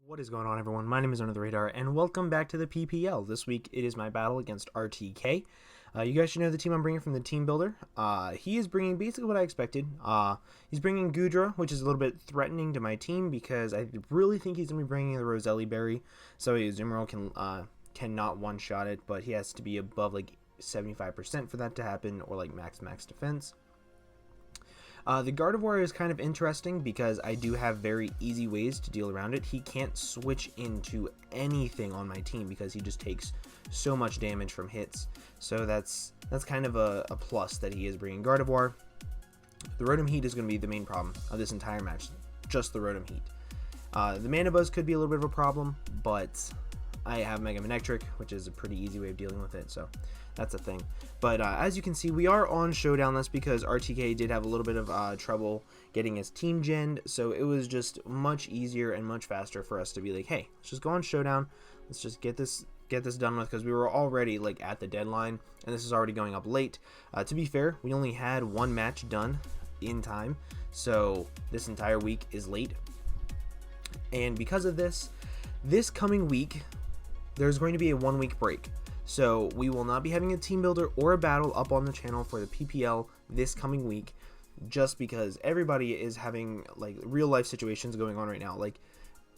What is going on, everyone? My name is Under the Radar, and welcome back to the PPL. This week, it is my battle against RTK. You guys should know the team I'm bringing from the team builder. He is bringing basically what I expected. He's bringing Gudra, which is a little bit threatening to my team because I really think he's going to be bringing the Roselli Berry, so Azumarill cannot one-shot it, but he has to be above like 75% for that to happen, or like max defense. The Gardevoir is kind of interesting because I do have very easy ways to deal around it. He can't switch into anything on my team because he just takes so much damage from hits. So that's kind of a plus that he is bringing Gardevoir. The Rotom Heat is going to be the main problem of this entire match, just the Rotom Heat. The Mana Buzz could be a little bit of a problem, but I have Mega Manectric, which is a pretty easy way of dealing with it, so that's a thing. But as you can see, we are on Showdown. That's because RTK did have a little bit of trouble getting his team genned, so it was just much easier and much faster for us to be like, hey, let's just go on Showdown. Let's just get this done with, because we were already like at the deadline, and this is already going up late. To be fair, we only had one match done in time, so this entire week is late. And because of this coming week, there's going to be a 1 week break. So we will not be having a team builder or a battle up on the channel for the PPL this coming week, just because everybody is having like real life situations going on right now. Like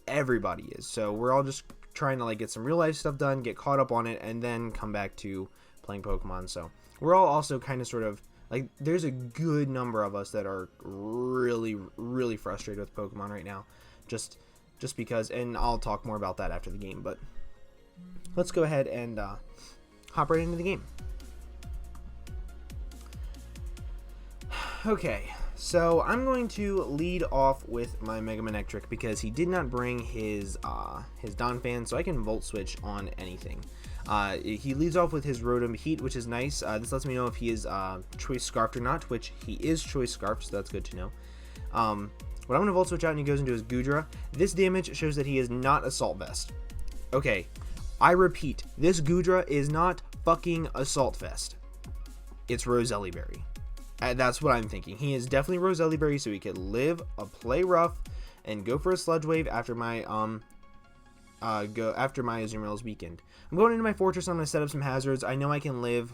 everybody is. So we're all just trying to like get some real life stuff done, get caught up on it, and then come back to playing Pokemon. So we're all also kind of sort of like, there's a good number of us that are really frustrated with Pokemon right now. Just because, and I'll talk more about that after the game, but let's go ahead and hop right into the game. Okay, so I'm going to lead off with my Mega Manectric because he did not bring his Donphan, so I can Volt Switch on anything. He leads off with his Rotom Heat, which is nice. This lets me know if he is Choice Scarfed or not, which he is Choice Scarfed, so that's good to know. When I'm going to Volt Switch out and he goes into his Gudra, this damage shows that he is not Assault Vest. Okay, I repeat, this Gudra is not fucking Assault Vest. It's Roselli Berry. That's what I'm thinking. He is definitely Roselli Berry, so he could live a play rough and go for a Sludge Wave after my Azumarill's weakened. I'm going into my Fortress. I'm going to set up some hazards. I know I can live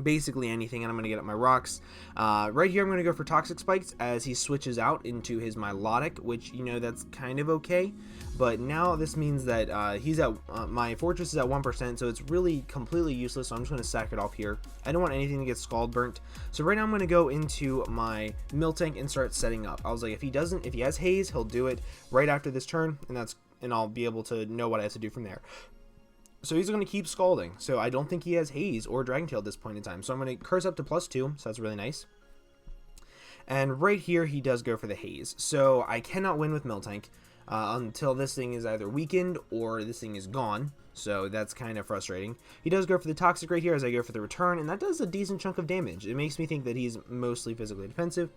basically anything, and I'm going to get up my rocks. Right here I'm going to go for Toxic Spikes as he switches out into his Milotic, which, you know, that's kind of okay, but now this means that he's at my Fortress is at 1%, so it's really completely useless, so I'm just going to sack it off here. I don't want anything to get Scald Burnt, so right now I'm going to go into my Miltank and start setting up. I was like, if he has Haze, he'll do it right after this turn, and I'll be able to know what I have to do from there. So he's going to keep Scalding. So I don't think he has Haze or Dragon Tail at this point in time. So I'm going to curse up to +2. So that's really nice. And right here, he does go for the Haze. So I cannot win with Miltank until this thing is either weakened or this thing is gone. So that's kind of frustrating. He does go for the Toxic right here as I go for the Return. And that does a decent chunk of damage. It makes me think that he's mostly physically defensive.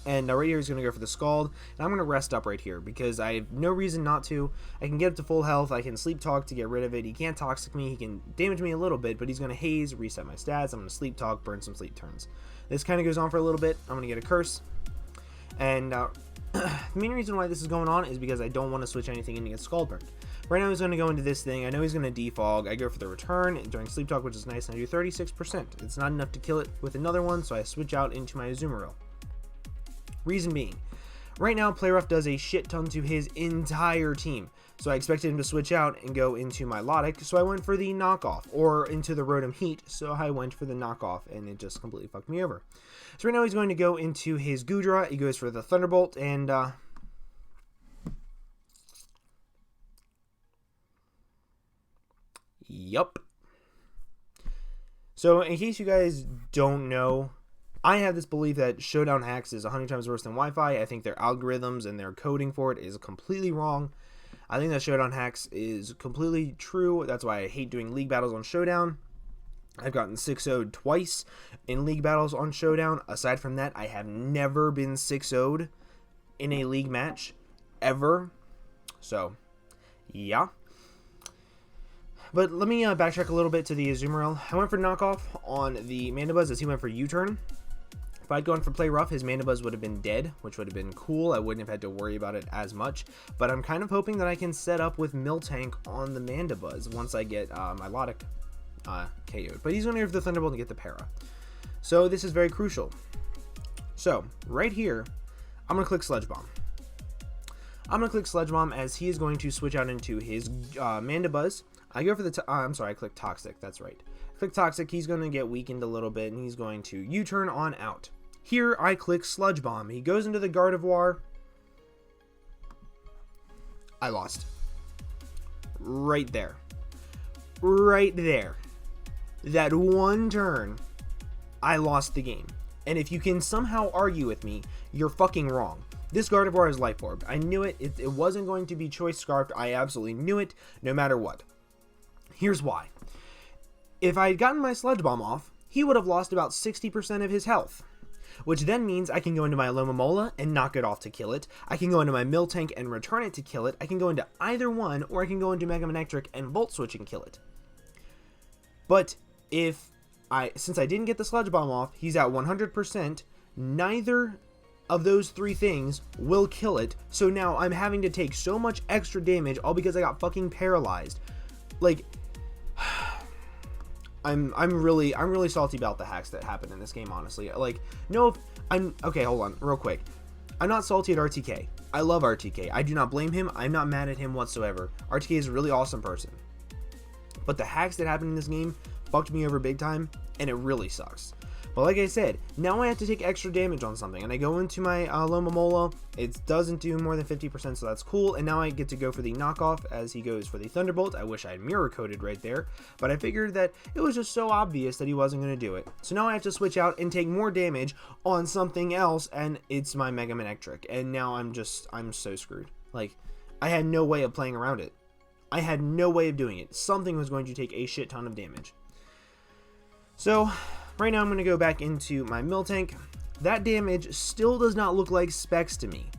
And right here he's going to go for the Scald, and I'm going to rest up right here because I have no reason not to. I can get up to full health, I can Sleep Talk to get rid of it, he can't Toxic me, he can damage me a little bit, but he's going to Haze, reset my stats, I'm going to Sleep Talk, burn some Sleep turns. This kind of goes on for a little bit, I'm going to get a Curse, and the main reason why this is going on is because I don't want to switch anything in to get Scald burned. Right now he's going to go into this thing, I know he's going to Defog, I go for the Return during Sleep Talk, which is nice, and I do 36%. It's not enough to kill it with another one, so I switch out into my Azumarill. Reason being, right now Play Rough does a shit ton to his entire team, so I expected him to switch out and go into my Milotic, so I went for the knockoff, or into the Rotom Heat, so I went for the knockoff, and it just completely fucked me over. So right now he's going to go into his Gudra, he goes for the Thunderbolt, and yup. So in case you guys don't know, I have this belief that Showdown hacks is 100 times worse than Wi-Fi. I think their algorithms and their coding for it is completely wrong. I think that Showdown hacks is completely true. That's why I hate doing league battles on Showdown. I've gotten 6-0'd twice in league battles on Showdown. Aside from that, I have never been 6-0'd in a league match, ever. So, yeah. But let me backtrack a little bit to the Azumarill. I went for knockoff on the Mana Buzz as he went for U-turn. If I'd gone for Play Rough, his Mana Buzz would have been dead, which would have been cool. I wouldn't have had to worry about it as much. But I'm kind of hoping that I can set up with Miltank on the Mana Buzz once I get my Logic KO'd. But he's going to give the Thunderbolt to get the Para. So this is very crucial. So right here, I'm going to click Sludge Bomb. I'm going to click Sludge Bomb as he is going to switch out into his Mana Buzz. I go for the, I'm sorry, I clicked Toxic, that's right. Click Toxic, he's going to get weakened a little bit, and he's going to U-turn on out. Here, I click Sludge Bomb. He goes into the Gardevoir. I lost. Right there. Right there. That one turn, I lost the game. And if you can somehow argue with me, you're fucking wrong. This Gardevoir is Life Orb. I knew it. It wasn't going to be Choice Scarfed. I absolutely knew it, no matter what. Here's why. If I had gotten my Sludge Bomb off, he would have lost about 60% of his health. Which then means I can go into my Alomomola and knock it off to kill it. I can go into my Miltank and return it to kill it. I can go into either one, or I can go into Mega Manectric and Volt Switch and kill it. But since I didn't get the Sludge Bomb off, he's at 100%. Neither of those three things will kill it. So now I'm having to take so much extra damage all because I got fucking paralyzed. Like, I'm really salty about the hacks that happened in this game, honestly. Like, no, okay, hold on, real quick. I'm not salty at RTK. I love RTK. I do not blame him. I'm not mad at him whatsoever. RTK is a really awesome person. But the hacks that happened in this game fucked me over big time, and it really sucks. But like I said, now I have to take extra damage on something, and I go into my Alomomola. It doesn't do more than 50%, so that's cool. And now I get to go for the knockoff as he goes for the Thunderbolt. I wish I had mirror coded right there, but I figured that it was just so obvious that he wasn't going to do it. So now I have to switch out and take more damage on something else, and it's my Mega Manectric. And now I'm so screwed. Like, I had no way of playing around it. I had no way of doing it. Something was going to take a shit ton of damage. So right now I'm going to go back into my Miltank. That damage still does not look like specs to me.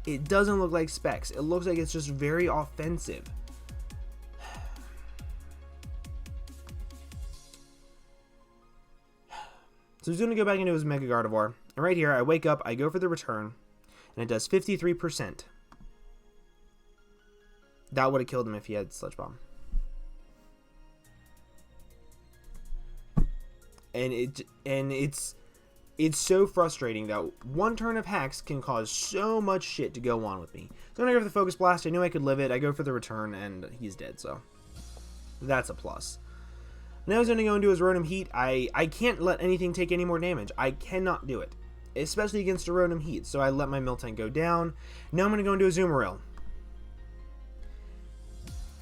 It doesn't look like specs. It looks like it's just very offensive. So he's going to go back into his Mega Gardevoir. And right here, I wake up, I go for the return, and it does 53%. That would have killed him if he had Sludge Bomb. And it's so frustrating that one turn of hacks can cause so much shit to go on with me. So I'm going to go for the Focus Blast. I knew I could live it. I go for the return, and he's dead, so that's a plus. Now he's going to go into his Rotom Heat. I can't let anything take any more damage. I cannot do it, especially against a Rotom Heat. So I let my Miltank go down. Now I'm going to go into a Azumarill.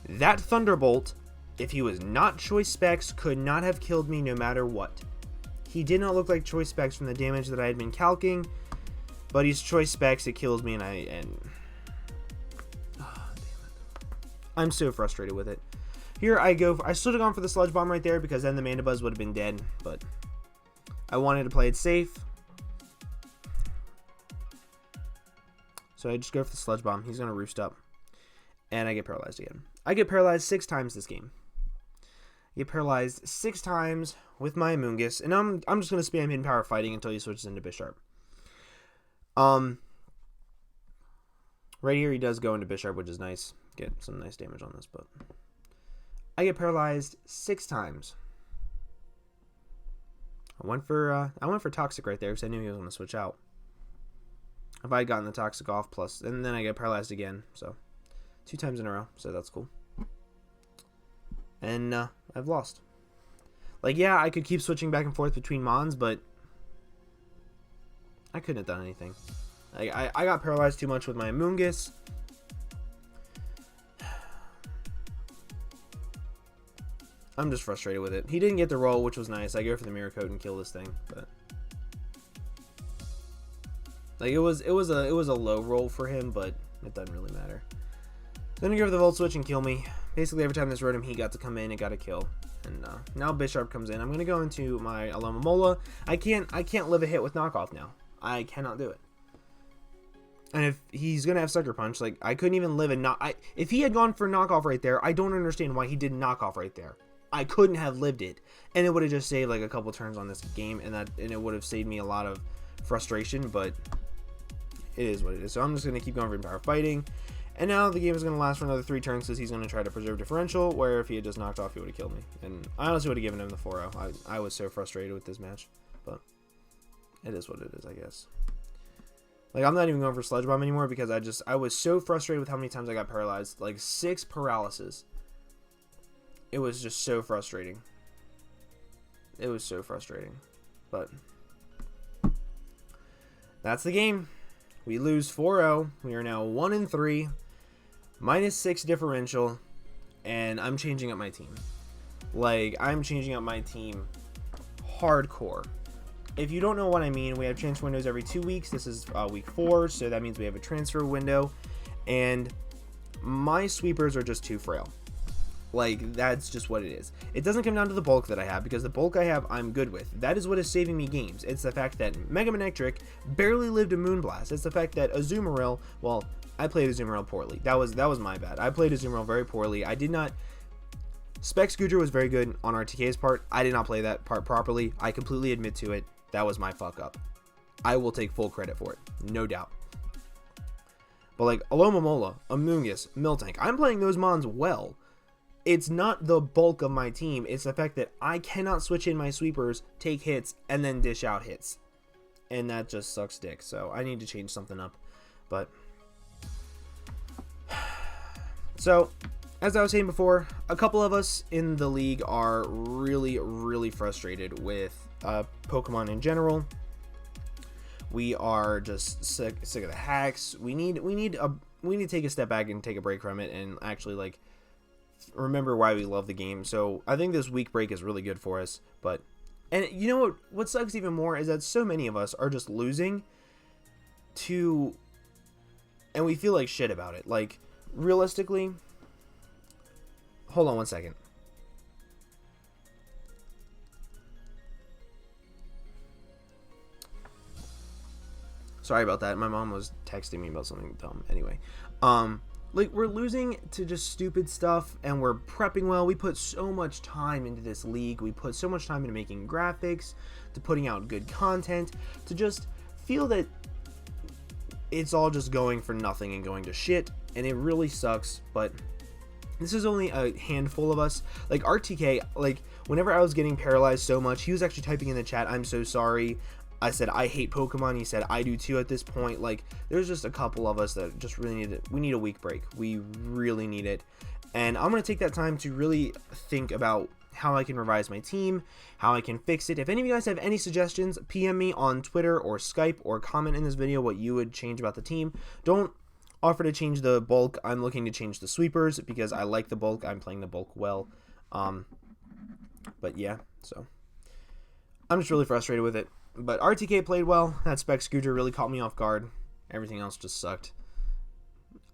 That Thunderbolt, if he was not Choice Specs, could not have killed me no matter what. He did not look like Choice Specs from the damage that I had been calcing, but he's Choice Specs, it kills me, oh, damn it. I'm so frustrated with it. Here I go, I should have gone for the Sludge Bomb right there, because then the Mana Buzz would have been dead, but I wanted to play it safe. So I just go for the Sludge Bomb. He's going to roost up, and I get paralyzed again. I get paralyzed 6 times this game. I get paralyzed 6 times with my Amoonguss, and I'm just going to spam Hidden Power Fighting until he switches into Bisharp. Right here he does go into Bisharp, which is nice. Get some nice damage on this, but I get paralyzed 6 times. I went for Toxic right there because I knew he was going to switch out. If I had gotten the Toxic off, plus, and then I get paralyzed again, so 2 times in a row, so that's cool. And I've lost. Like, yeah, I could keep switching back and forth between Mons, but I couldn't have done anything. I got paralyzed too much with my Amoonguss. I'm just frustrated with it. He didn't get the roll, which was nice. I go for the Mirror Coat and kill this thing, but like it was a low roll for him, but it doesn't really matter. Then I go for the Volt Switch and kill me. Basically, every time this Rotom Heat got to come in, it got a kill. And now Bisharp comes in. I'm gonna go into my Alomomola. I can't live a hit with knockoff now. I cannot do it. And if he's gonna have Sucker Punch, like I couldn't even live a if he had gone for knockoff right there, I don't understand why he did knockoff right there. I couldn't have lived it, and it would have just saved like a couple turns on this game, and it would have saved me a lot of frustration, but it is what it is. So I'm just going to keep going for power fighting. And now the game is going to last for another 3 turns because he's going to try to preserve differential, where if he had just knocked off, he would have killed me. And I honestly would have given him the 4-0. I was so frustrated with this match, but it is what it is, I guess. Like, I'm not even going for Sledge Bomb anymore because I was so frustrated with how many times I got paralyzed. Like, 6 paralysis. It was just so frustrating. It was so frustrating. But that's the game. We lose 4-0. We are now 1-3. -6 differential. And I'm changing up my team. Like, I'm changing up my team hardcore. If you don't know what I mean, we have transfer windows every 2 weeks. This is week 4, so that means we have a transfer window. And my sweepers are just too frail. Like, that's just what it is. It doesn't come down to the bulk that I have, because the bulk I have, I'm good with. That is what is saving me games. It's the fact that Mega Manectric barely lived a Moonblast. It's the fact that Azumarill, well, I played Azumarill poorly. That was my bad. I played Azumarill very poorly. I did not... Spec Scooter was very good on RTK's part. I did not play that part properly. I completely admit to it. That was my fuck up. I will take full credit for it. No doubt. But like Alomomola, Amoonguss, Miltank, I'm playing those mons well. It's not the bulk of my team. It's the fact that I cannot switch in my sweepers, take hits, and then dish out hits. And that just sucks dick. So I need to change something up. But so, as I was saying before, a couple of us in the league are really, really frustrated with Pokemon in general. We are just sick of the hacks. We need to take a step back and take a break from it and actually like remember why we love the game. So I think this week break is really good for us. But and you know what sucks even more is that so many of us are just losing to, and we feel like shit about it. Like, realistically, hold on one second. Sorry about that. My mom was texting me about something dumb. Anyway, like, we're losing to just stupid stuff, and we're prepping well. We put so much time into this league. We put so much time into making graphics, to putting out good content, to just feel that it's all just going for nothing and going to shit, and it really sucks. But this is only a handful of us. Like, RTK, like, whenever I was getting paralyzed so much, he was actually typing in the chat, "I'm so sorry." I said, "I hate Pokemon." He said, "I do too at this point." Like, there's just a couple of us that just really need it. We need a week break. We really need it. And I'm going to take that time to really think about how I can revise my team, how I can fix it. If any of you guys have any suggestions, PM me on Twitter or Skype, or comment in this video what you would change about the team. Don't offer to change the bulk. I'm looking to change the sweepers because I like the bulk. I'm playing the bulk well. But yeah, so I'm just really frustrated with it. But RTK played well. That Spec Scooter really caught me off guard. Everything else just sucked.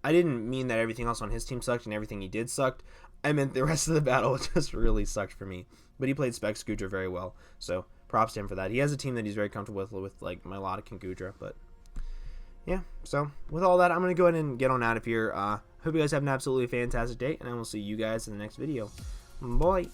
I didn't mean that everything else on his team sucked and everything he did sucked. I meant the rest of the battle just really sucked for me. But he played Spec Scooter very well. So props to him for that. He has a team that he's very comfortable with like Milotic and Goodra. But yeah, so with all that, I'm going to go ahead and get on out of here. Hope you guys have an absolutely fantastic day. And I will see you guys in the next video. Bye.